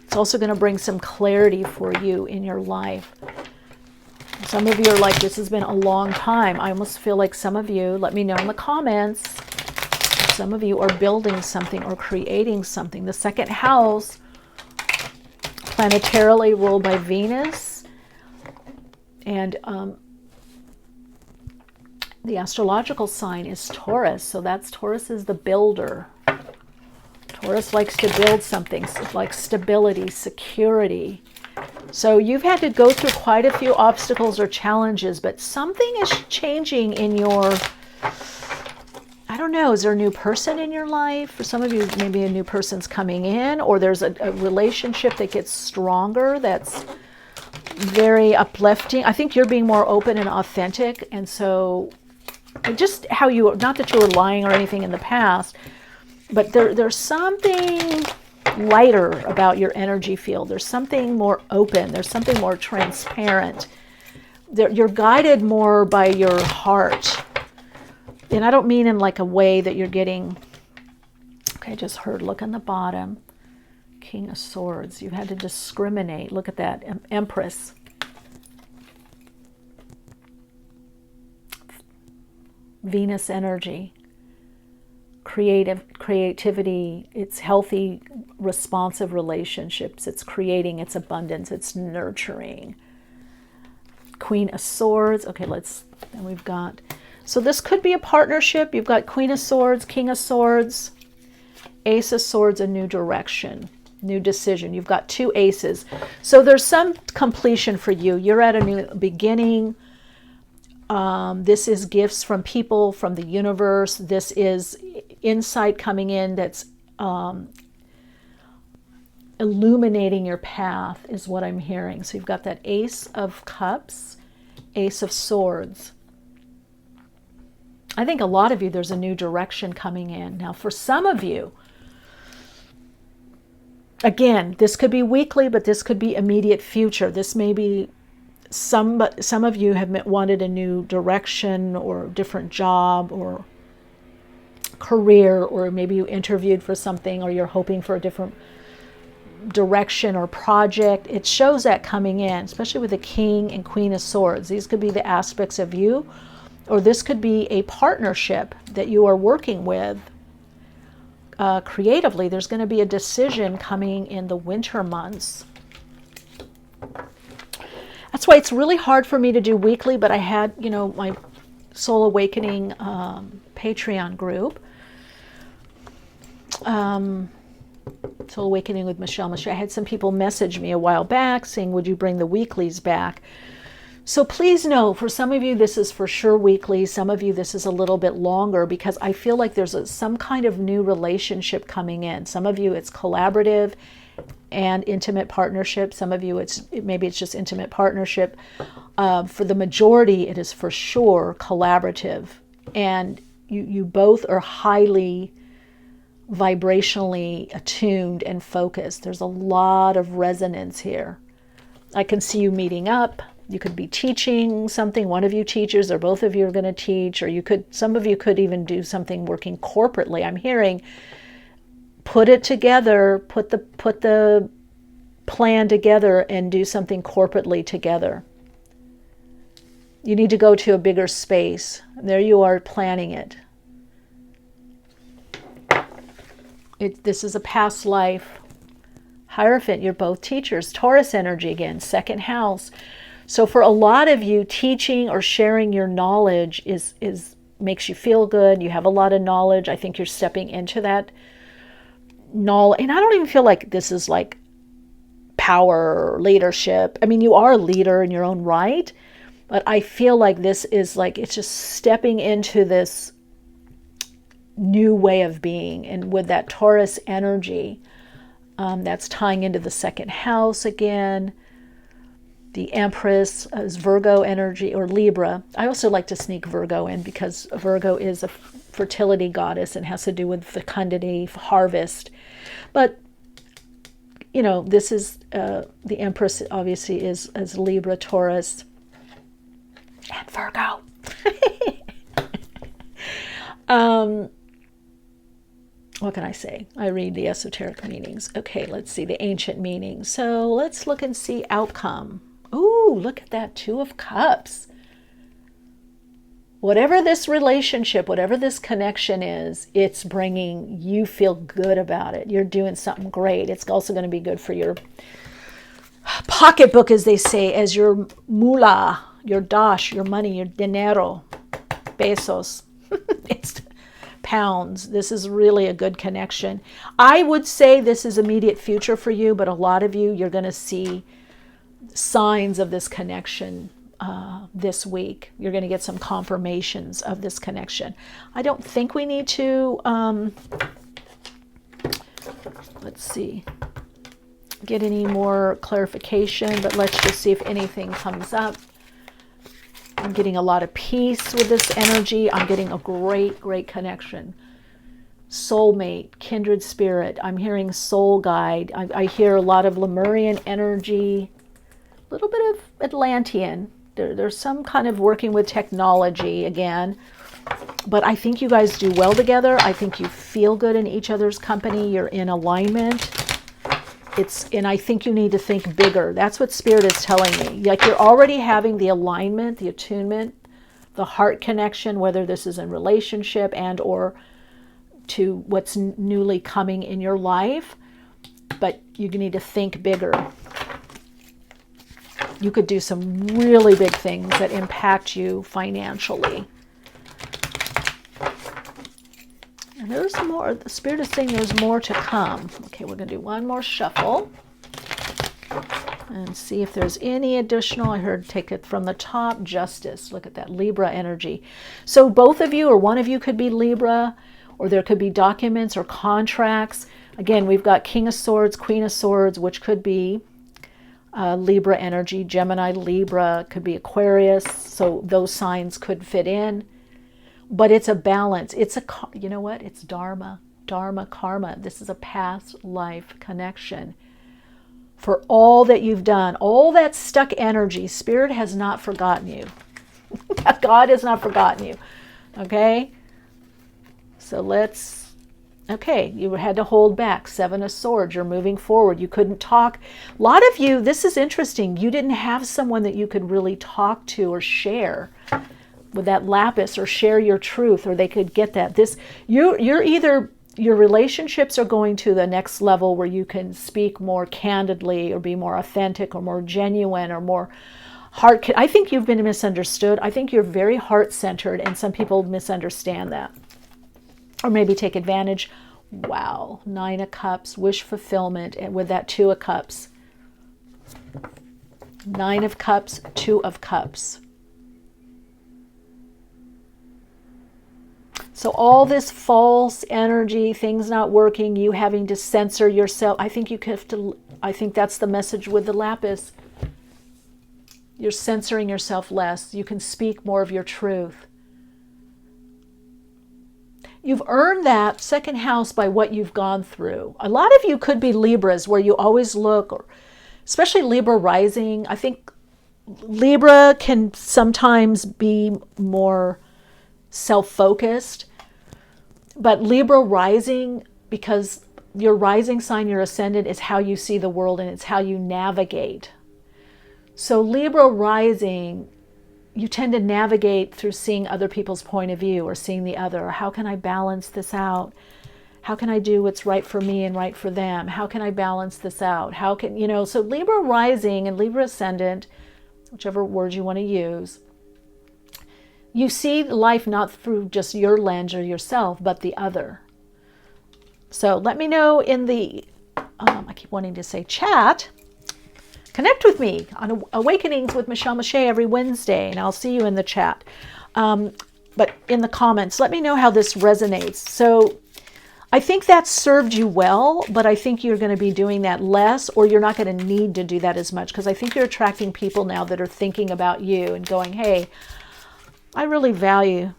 It's also going to bring some clarity for you in your life. Some of you are like, this has been a long time. I almost feel like some of you, let me know in the comments, some of you are building something or creating something. The second house, planetarily ruled by Venus, and the astrological sign is Taurus. So that's Taurus is the builder. Taurus likes to build something, like stability, security. So you've had to go through quite a few obstacles or challenges, but something is changing in your, I don't know, is there a new person in your life? For some of you, maybe a new person's coming in, or there's a relationship that gets stronger, that's very uplifting. I think you're being more open and authentic, and so just how you, not that you were lying or anything in the past, but there's something lighter about your energy field. There's something more open. There's something more transparent. You're guided more by your heart. And I don't mean in like a way that you're getting, okay, I just heard, look on the bottom. King of Swords. You had to discriminate. Look at that. Empress. Venus energy. Creativity, it's healthy, responsive relationships, it's creating, it's abundance, it's nurturing. Queen of Swords, okay, then we've got, so this could be a partnership. You've got Queen of Swords, King of Swords, Ace of Swords, a new direction, new decision. You've got two aces. So there's some completion for you. You're at a new beginning. This is gifts from people, from the universe. This is insight coming in that's illuminating your path, is what I'm hearing. So you've got that Ace of Cups, Ace of Swords. I think a lot of you, there's a new direction coming in. Now, for some of you, again, this could be weekly, but this could be immediate future. This may be some of you have wanted a new direction or different job or career, or maybe you interviewed for something, or you're hoping for a different direction or project. It shows that coming in, especially with the King and Queen of Swords. These could be the aspects of you, or this could be a partnership that you are working with creatively. There's going to be a decision coming in the winter months. That's why it's really hard for me to do weekly, but I had, my Soul Awakening Patreon group. Soul Awakening with MicheleMeiche. I had some people message me a while back saying, would you bring the weeklies back? So please know, for some of you, this is for sure weekly. Some of you, this is a little bit longer, because I feel like there's some kind of new relationship coming in. Some of you, it's collaborative and intimate partnership. Some of you, maybe it's just intimate partnership. For the majority, it is for sure collaborative. And you both are highly vibrationally attuned and focused. There's a lot of resonance here. I can see you meeting up. You could be teaching something. One of you teaches, or both of you are going to teach, or some of you could even do something working corporately. I'm hearing, put it together, put the plan together and do something corporately together. You need to go to a bigger space. There you are planning it. This is a past life. Hierophant, you're both teachers. Taurus energy again, second house. So for a lot of you, teaching or sharing your knowledge makes you feel good. You have a lot of knowledge. I think you're stepping into that knowledge. And I don't even feel like this is like power or leadership. I mean, you are a leader in your own right, but I feel like this is like, it's just stepping into this new way of being. And with that Taurus energy, that's tying into the second house again. The Empress is Virgo energy, or Libra. I also like to sneak Virgo in, because Virgo is a fertility goddess and has to do with fecundity, harvest. But, this is, the Empress obviously is Libra, Taurus, and Virgo. What can I say? I read the esoteric meanings. Okay, let's see the ancient meanings. So let's look and see outcome. Ooh, look at that, Two of Cups. Whatever this relationship, whatever this connection is, it's bringing, you feel good about it. You're doing something great. It's also going to be good for your pocketbook, as they say, as your moolah, your dash, your money, your dinero, pesos. It's pounds. This is really a good connection. I would say this is immediate future for you, but a lot of you, you're going to see signs of this connection this week. You're going to get some confirmations of this connection. I don't think we need to, let's see, get any more clarification, but let's just see if anything comes up. I'm getting a lot of peace with this energy. I'm getting a great connection. Soulmate, kindred spirit. I'm hearing soul guide. I hear a lot of Lemurian energy, a little bit of Atlantean. There's some kind of working with technology again. But I think you guys do well together. I think you feel good in each other's company. You're in alignment. And I think you need to think bigger. That's what Spirit is telling me. Like you're already having the alignment, the attunement, the heart connection, whether this is in relationship and or to what's newly coming in your life. But you need to think bigger. You could do some really big things that impact you financially. And there's more. The Spirit is saying there's more to come. Okay, we're going to do one more shuffle and see if there's any additional. I heard take it from the top, justice. Look at that Libra energy. So both of you or one of you could be Libra, or there could be documents or contracts. Again, we've got King of Swords, Queen of Swords, which could be Libra energy. Gemini, Libra, could be Aquarius. So those signs could fit in. But it's a balance. It's you know what? It's Dharma, karma. This is a past life connection. For all that you've done, all that stuck energy, Spirit has not forgotten you. God has not forgotten you. Okay? So okay, you had to hold back. Seven of Swords, you're moving forward. You couldn't talk. A lot of you, this is interesting. You didn't have someone that you could really talk to or share with that lapis, or share your truth, or they could get that. You're either, your relationships are going to the next level where you can speak more candidly or be more authentic or more genuine or more heart. I think you've been misunderstood. I think you're very heart-centered, and some people misunderstand that or maybe take advantage. Wow, Nine of Cups, wish fulfillment, and with that Two of Cups. Nine of Cups, Two of Cups. So all this false energy, things not working, you having to censor yourself. I think that's the message with the lapis. You're censoring yourself less. You can speak more of your truth. You've earned that second house by what you've gone through. A lot of you could be Libras, where you always look, or especially Libra rising. I think Libra can sometimes be more self-focused. But Libra rising, because your rising sign, your ascendant, is how you see the world and it's how you navigate. So Libra rising, you tend to navigate through seeing other people's point of view, or seeing the other. Or how can I balance this out? How can I do what's right for me and right for them? How can I balance this out? How can, so Libra rising and Libra ascendant, whichever word you want to use, you see life not through just your lens or yourself, but the other. So let me know in the, I keep wanting to say chat, connect with me on Awakenings with MicheleMeiche every Wednesday, and I'll see you in the chat. But in the comments, let me know how this resonates. So I think that served you well, but I think you're going to be doing that less, or you're not going to need to do that as much, because I think you're attracting people now that are thinking about you and going, hey, I really value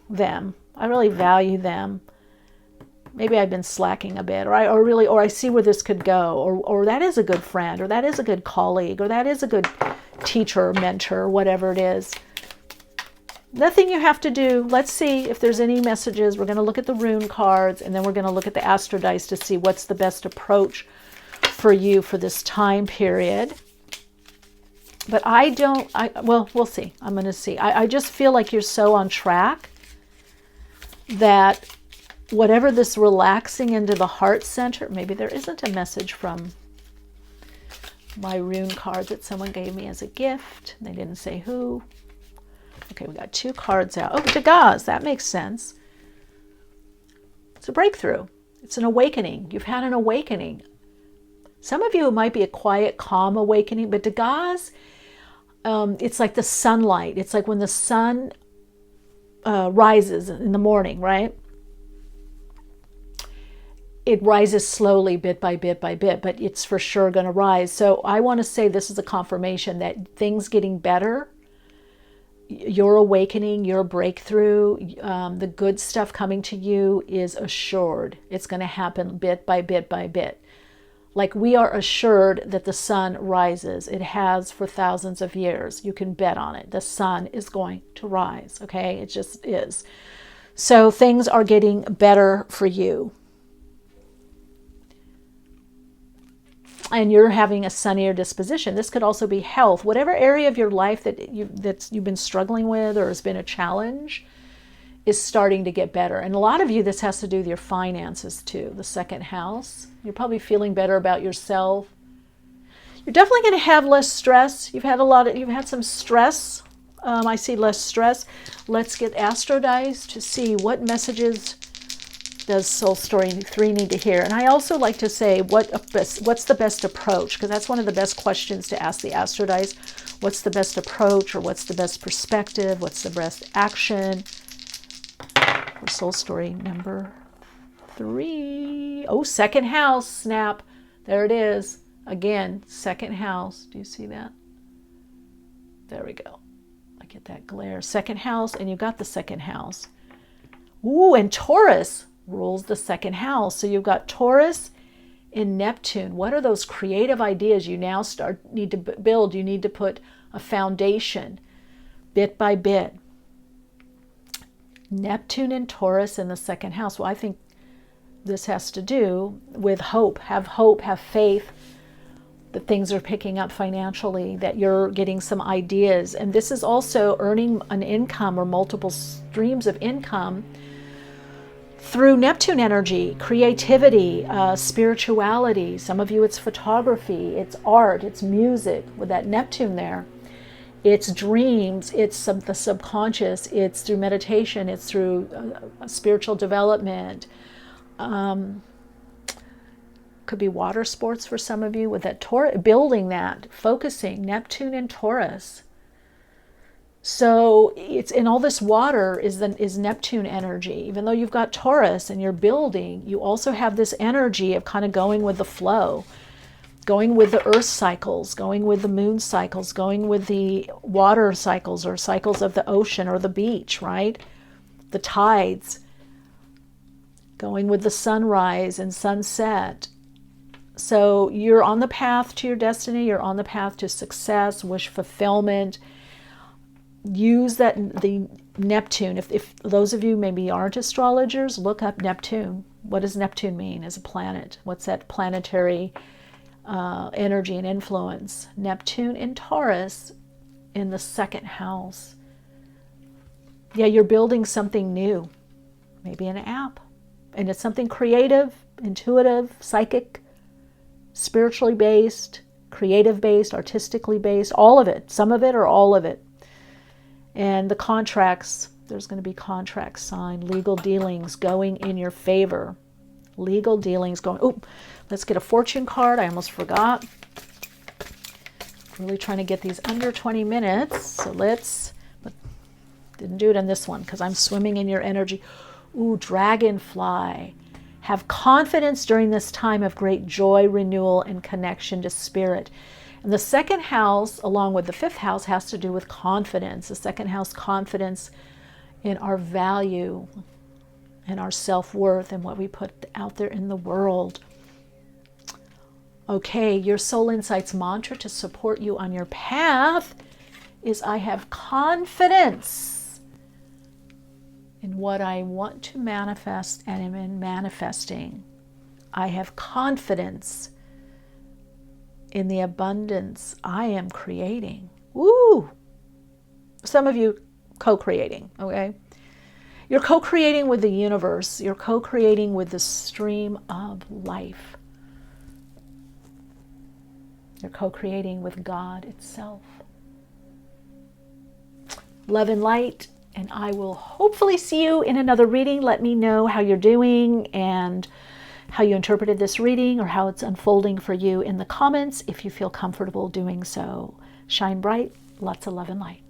them. I really value them. Maybe I've been slacking a bit, or I see where this could go, or that is a good friend, or that is a good colleague, or that is a good teacher, mentor, whatever it is. Nothing you have to do. Let's see if there's any messages. We're going to look at the rune cards, and then we're going to look at the astro dice to see what's the best approach for you for this time period. But well, we'll see. I'm going to see. I just feel like you're so on track that whatever this relaxing into the heart center, maybe there isn't a message from my rune card that someone gave me as a gift. They didn't say who. Okay, we got two cards out. Oh, Degas, that makes sense. It's a breakthrough. It's an awakening. You've had an awakening. Some of you, it might be a quiet, calm awakening, but to God's, it's like the sunlight. It's like when the sun rises in the morning, right? It rises slowly, bit by bit by bit, but it's for sure going to rise. So I want to say this is a confirmation that things getting better, your awakening, your breakthrough, the good stuff coming to you is assured. It's going to happen bit by bit by bit. Like we are assured that the sun rises. It has for thousands of years. You can bet on it. The sun is going to rise, okay? It just is. So things are getting better for you. And you're having a sunnier disposition. This could also be health. Whatever area of your life that you've been struggling with or has been a challenge is starting to get better. And a lot of you, this has to do with your finances too. The second house. You're probably feeling better about yourself. You're definitely going to have less stress. You've had some stress. I see less stress. Let's get Astro Dice to see what messages does Soul Story 3 need to hear. And I also like to say what's the best approach, because that's one of the best questions to ask the Astro Dice. What's the best approach, or what's the best perspective? What's the best action? For Soul Story number 3. Oh, second house, snap. There it is. Again, second house. Do you see that? There we go. I get that glare. Second house, and you got the second house. Ooh, and Taurus rules the second house. So you've got Taurus in Neptune. What are those creative ideas you now need to build? You need to put a foundation bit by bit. Neptune and Taurus in the second house. Well, I think this has to do with hope. Have faith that things are picking up financially, that you're getting some ideas. And this is also earning an income or multiple streams of income through Neptune energy, creativity, spirituality. Some of you, it's photography, it's art, it's music with that Neptune there. It's dreams, it's the subconscious, it's through meditation, it's through spiritual development. Could be water sports for some of you with that building that, focusing, Neptune and Taurus. So it's in all this water is Neptune energy. Even though you've got Taurus and you're building, you also have this energy of kind of going with the flow, going with the earth cycles, going with the moon cycles, going with the water cycles or cycles of the ocean or the beach, right? The tides, going with the sunrise and sunset. So you're on the path to your destiny. You're on the path to success, wish fulfillment. Use the Neptune. If those of you maybe aren't astrologers, look up Neptune. What does Neptune mean as a planet? What's that planetary energy and influence? Neptune in Taurus in the second house. Yeah, you're building something new. Maybe an app. And it's something creative, intuitive, psychic, spiritually based, creative based, artistically based, all of it. Some of it or all of it. And the contracts, there's going to be contracts signed, legal dealings going in your favor. Legal dealings going, oh, let's get a fortune card. I almost forgot. Really trying to get these under 20 minutes. So but didn't do it in this one because I'm swimming in your energy. Ooh, dragonfly. Have confidence during this time of great joy, renewal, and connection to spirit. And the second house, along with the fifth house, has to do with confidence. The second house, confidence in our value and our self-worth and what we put out there in the world. Okay, your Soul Insights mantra to support you on your path is I have confidence in what I want to manifest and am in manifesting. I have confidence in the abundance I am creating. Woo! Some of you co-creating, okay? You're co-creating with the universe. You're co-creating with the stream of life. You're co-creating with God itself. Love and light and I will hopefully see you in another reading. Let me know how you're doing and how you interpreted this reading or how it's unfolding for you in the comments if you feel comfortable doing so. Shine bright, lots of love and light.